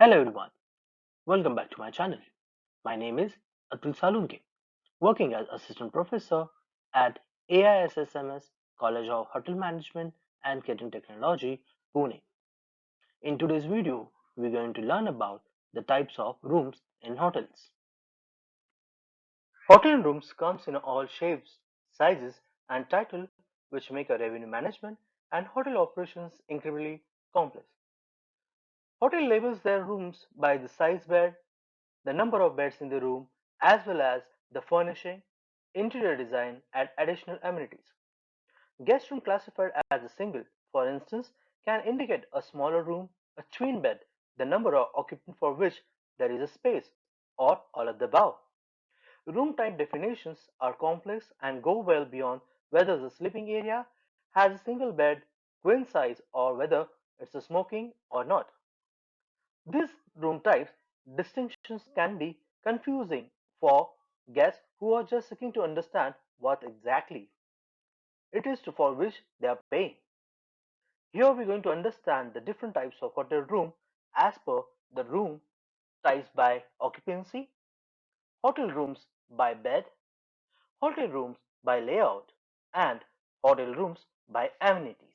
Hello everyone, welcome back to my channel. My name is Atul Salunke, working as Assistant Professor at AISSMS College of Hotel Management and Catering Technology, Pune. In today's video, we're going to learn about the types of rooms in hotels. Hotel rooms comes in all shapes, sizes and title which make a revenue management and hotel operations incredibly complex. Hotel labels their rooms by the size bed, the number of beds in the room, as well as the furnishing, interior design, and additional amenities. Guest room classified as a single, for instance, can indicate a smaller room, a twin bed, the number of occupants for which there is a space, or all of the above. Room type definitions are complex and go well beyond whether the sleeping area has a single bed, queen size, or whether it's a smoking or not. These room types distinctions can be confusing for guests who are just seeking to understand what exactly it is for which they are paying. Here we're going to understand the different types of hotel room as per the room types by occupancy, hotel rooms by bed, hotel rooms by layout, and hotel rooms by amenities.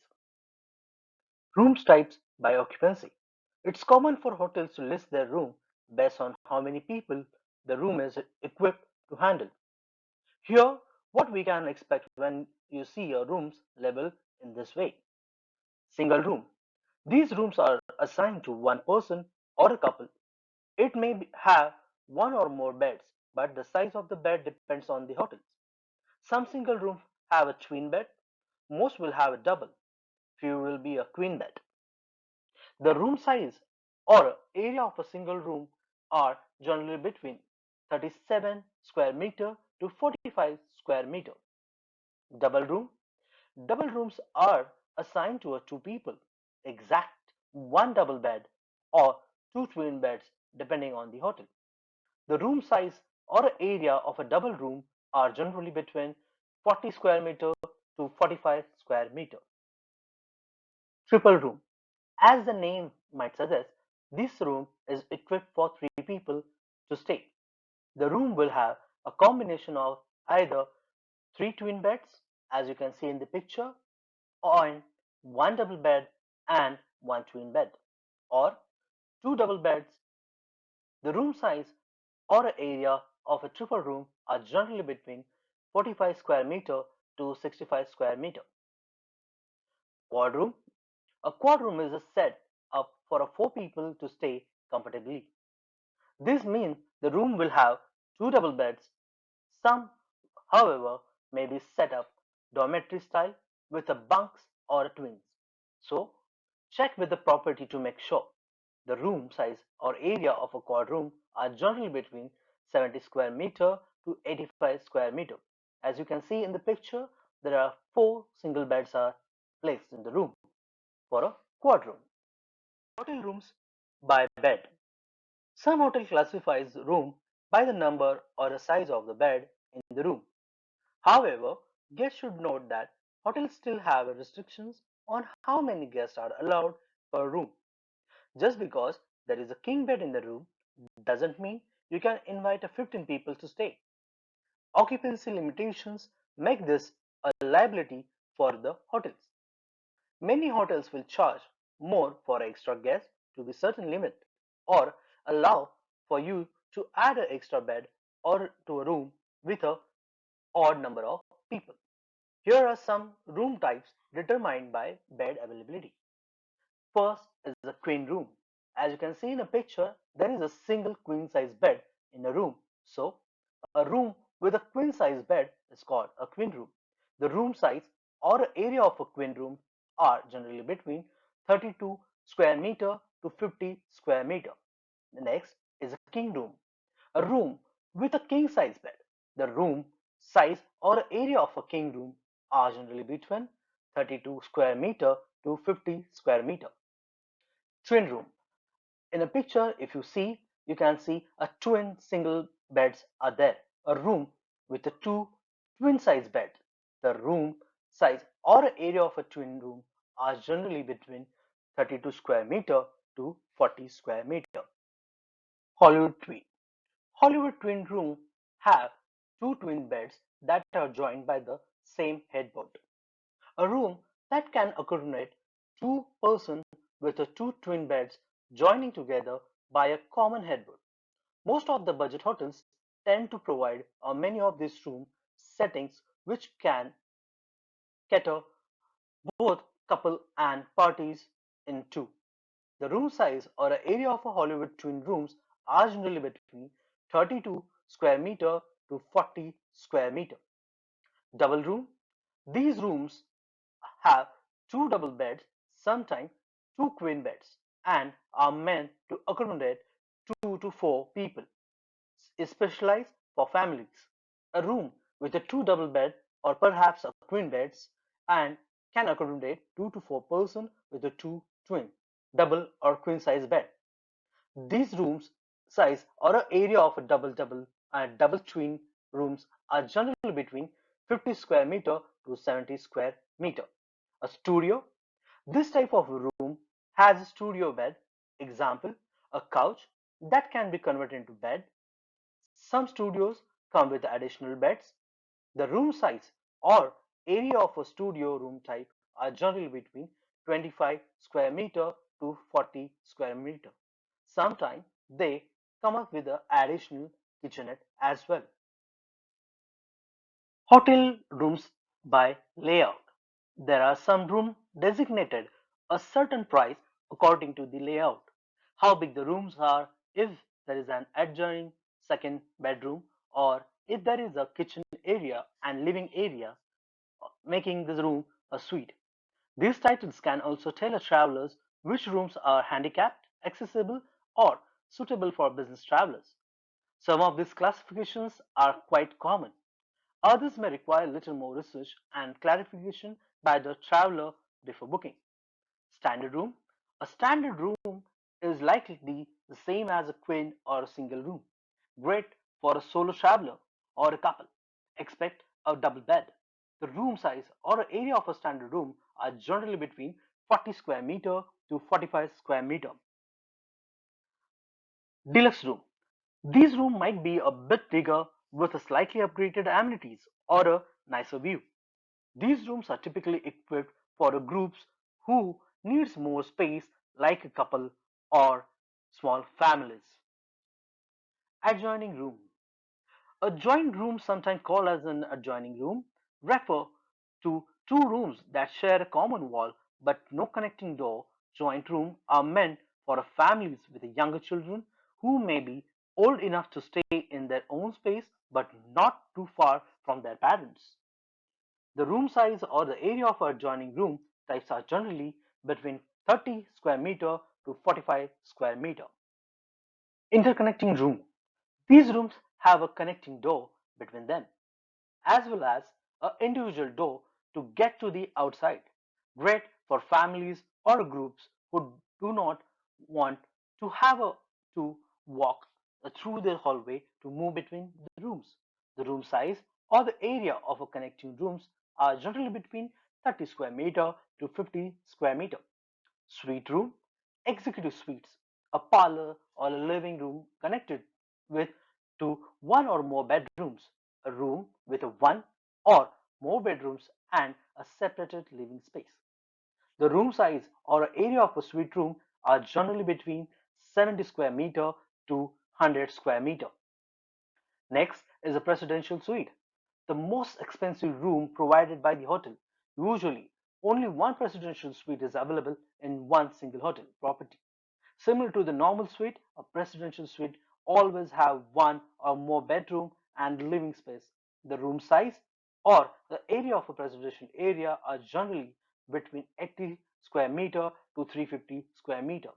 Rooms types by occupancy. It's common for hotels to list their room based on how many people the room is equipped to handle. Here, what we can expect when you see a room's label in this way. Single room. These rooms are assigned to one person or a couple. It may have one or more beds, but the size of the bed depends on the hotels. Some single rooms have a twin bed, most will have a double, few will be a queen bed. The room size or area of a single room are generally between 37 square meter to 45 square meter. Double room. Double rooms are assigned to a two people, exact one double bed or two twin beds depending on the hotel. The room size or area of a double room are generally between 40 square meter to 45 square meter. Triple room. As the name might suggest, this room is equipped for three people to stay. The room will have a combination of either three twin beds, as you can see in the picture, or one double bed and one twin bed, or two double beds. The room size or area of a triple room are generally between 45 square meter to 65 square meter. Quad room. A quad room is a set up for a four people to stay comfortably. This means the room will have two double beds. Some, however, may be set up dormitory style with a bunks or a twins. So, check with the property to make sure. The room size or area of a quad room are generally between 70 square meter to 85 square meter. As you can see in the picture, there are four single beds are placed in the room for a quad room. Hotel rooms by bed. Some hotel classifies room by the number or the size of the bed in the room. However, guests should note that hotels still have restrictions on how many guests are allowed per room. Just because there is a king bed in the room doesn't mean you can invite a 15 people to stay. Occupancy limitations make this a liability for the hotels. Many hotels will charge more for extra guests to be certain limit or allow for you to add an extra bed or to a room with a odd number of people. Here are some room types determined by bed availability. First is the queen room. As you can see in the picture, there is a single queen size bed in a room. So, a room with a queen size bed is called a queen room. The room size or area of a queen room are generally between 32 square meter to 50 square meter. The next is a king room, a room with a king size bed. The room size or area of a king room are generally between 32 square meter to 50 square meter. Twin room. In a picture, if you see, you can see a twin single beds are there. A room with a two twin size bed. The room size or area of a twin room are generally between 32 square meter to 40 square meter. Hollywood twin. Hollywood twin room have two twin beds that are joined by the same headboard. A room that can accommodate two persons with a two twin beds joining together by a common headboard. Most of the budget hotels tend to provide many of these room settings which can cater both couple and parties in two. The room size or area of a Hollywood twin rooms are generally between 32 square meter to 40 square meter. Double room. These rooms have two double beds, sometimes two queen beds, and are meant to accommodate 2 to 4 people. Is specialized for families. A room with a two double bed or perhaps a queen beds and can accommodate 2 to 4 persons with a two twin, double or queen size bed. These rooms size or area of a double and double twin rooms are generally between 50 square meter to 70 square meter. A studio. This type of room has a studio bed, example, a couch that can be converted into bed. Some studios come with additional beds. The room size or area of a studio room type are generally between 25 square meter to 40 square meter. Sometimes they come up with an additional kitchenette as well. Hotel rooms by layout. There are some rooms designated a certain price according to the layout. How big the rooms are, if there is an adjoining second bedroom, or if there is a kitchen area and living area, making this room a suite. These titles can also tell a travelers which rooms are handicapped, accessible, or suitable for business travelers. Some of these classifications are quite common. Others may require little more research and clarification by the traveler before booking. Standard room. A standard room is likely the same as a queen or a single room. Great for a solo traveler or a couple. Expect a double bed. The room size or area of a standard room are generally between 40 square meter to 45 square meter. Deluxe room. These rooms might be a bit bigger with a slightly upgraded amenities or a nicer view. These rooms are typically equipped for groups who needs more space like a couple or small families. Adjoining room. A joint room, sometimes called as an adjoining room, refer to two rooms that share a common wall but no connecting door. Joint rooms are meant for families with younger children who may be old enough to stay in their own space but not too far from their parents. The room size or the area of adjoining room types are generally between 30 square meter to 45 square meter. Interconnecting room. These rooms have a connecting door between them, as well as an individual door to get to the outside. Great for families or groups who do not want to have to walk through the hallway to move between the rooms. The room size or the area of a connecting rooms are generally between 30 square meter to 50 square meter. Suite room, executive suites, a parlor or a living room connected with to one or more bedrooms, a room with a one or more bedrooms and a separated living space. The room size or area of a suite room are generally between 70 square meter to 100 square meter. Next is a presidential suite, the most expensive room provided by the hotel. Usually, only one presidential suite is available in one single hotel property. Similar to the normal suite, a presidential suite always have one or more bedroom and living space. The room size or the area of a presidential area are generally between 80 square meter to 350 square meter.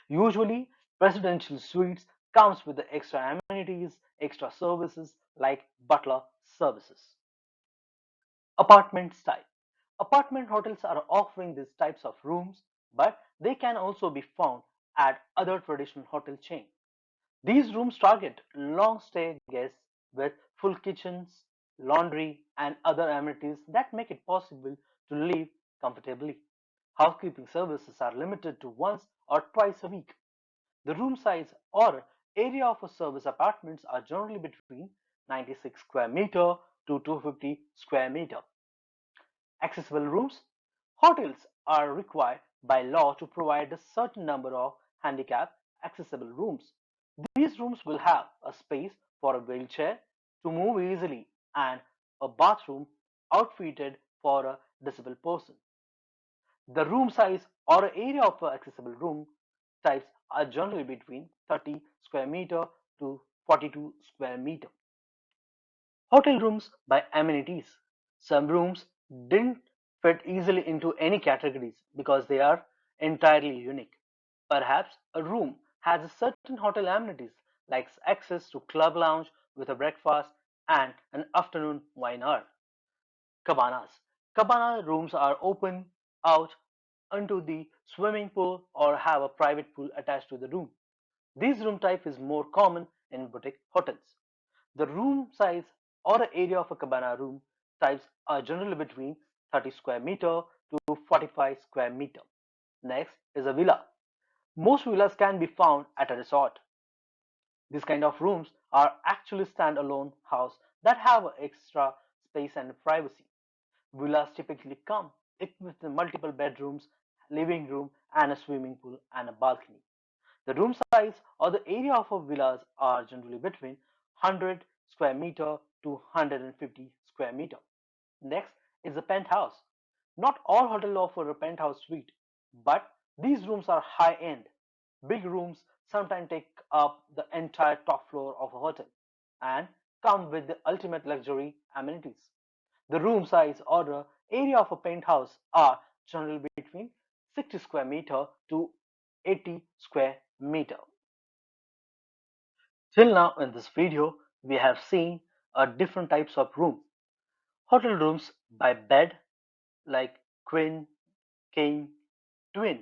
Usually, presidential suites comes with the extra amenities, extra services like butler services. Apartment style. Apartment hotels are offering these types of rooms, but they can also be found at other traditional hotel chains. These rooms target long stay guests with full kitchens, laundry, and other amenities that make it possible to live comfortably. Housekeeping services are limited to once or twice a week. The room size or area of a service apartments are generally between 96 square meter to 250 square meter. Accessible rooms. Hotels are required by law to provide a certain number of handicap accessible rooms. These rooms will have a space for a wheelchair to move easily and a bathroom outfitted for a disabled person. The room size or area of accessible room types are generally between 30 square meter to 42 square meter. Hotel rooms by amenities. Some rooms didn't fit easily into any categories because they are entirely unique. Perhaps a room has a certain hotel amenities like access to club lounge with a breakfast and an afternoon wine hour. Cabanas. Cabana rooms are open out onto the swimming pool or have a private pool attached to the room. This room type is more common in boutique hotels. The room size or area of a cabana room types are generally between 30 square meter to 45 square meter. Next is a villa. Most villas can be found at a resort. These kind of rooms are actually standalone house that have extra space and privacy. Villas typically come equipped with multiple bedrooms, living room, and a swimming pool and a balcony. The room size or the area of a villas are generally between 100 square meter to 150 square meter. Next is a penthouse. Not all hotels offer a penthouse suite, but these rooms are high-end. Big rooms sometimes take up the entire top floor of a hotel and come with the ultimate luxury amenities. The room size or the area of a penthouse are generally between 60 square meter to 80 square meter. Till now in this video, we have seen different types of room. Hotel rooms by bed like queen, king, twin,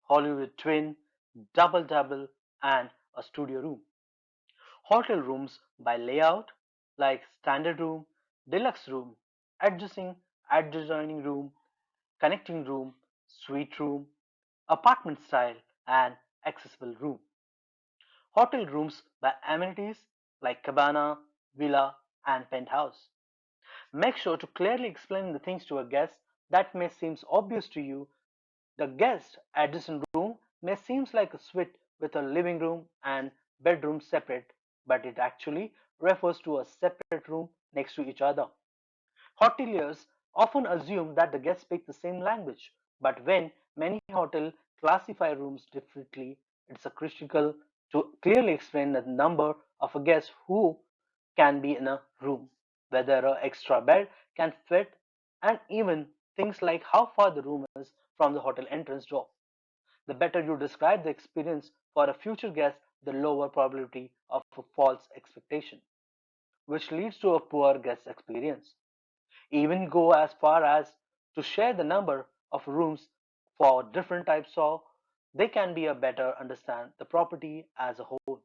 Hollywood twin, double double, and a studio room. Hotel rooms by layout like standard room, deluxe room, adjoining room, connecting room, suite room, apartment style, and accessible room. Hotel rooms by amenities like cabana, villa, and penthouse. Make sure to clearly explain the things to a guest that may seem obvious to you. The guest adjacent room may seem like a suite with a living room and bedroom separate, but it actually refers to a separate room next to each other. Hoteliers often assume that the guests speak the same language, but when many hotels classify rooms differently, it's critical to clearly explain the number of guests who can be in a room, whether an extra bed can fit, and even things like how far the room is from the hotel entrance door. The better you describe the experience for a future guest, the lower probability of a false expectation, which leads to a poor guest experience. Even go as far as to share the number of rooms for different types so they can be a better understand the property as a whole.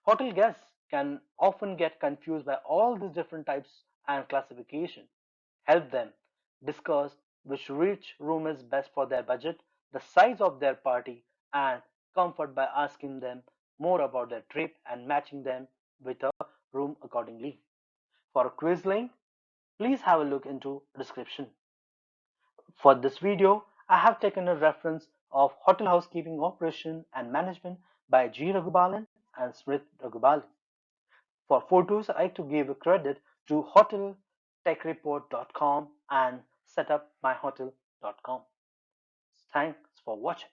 Hotel guests can often get confused by all these different types and classification. Help them discuss which room is best for their budget, the size of their party, and comfort by asking them more about their trip and matching them with a room accordingly. For a quiz link, please have a look into description. For this video, I have taken a reference of Hotel Housekeeping Operation and Management by G. Raghubalan and Smrit Raghubalan. For photos, I like to give a credit to hoteltechreport.com and setupmyhotel.com. Thanks for watching.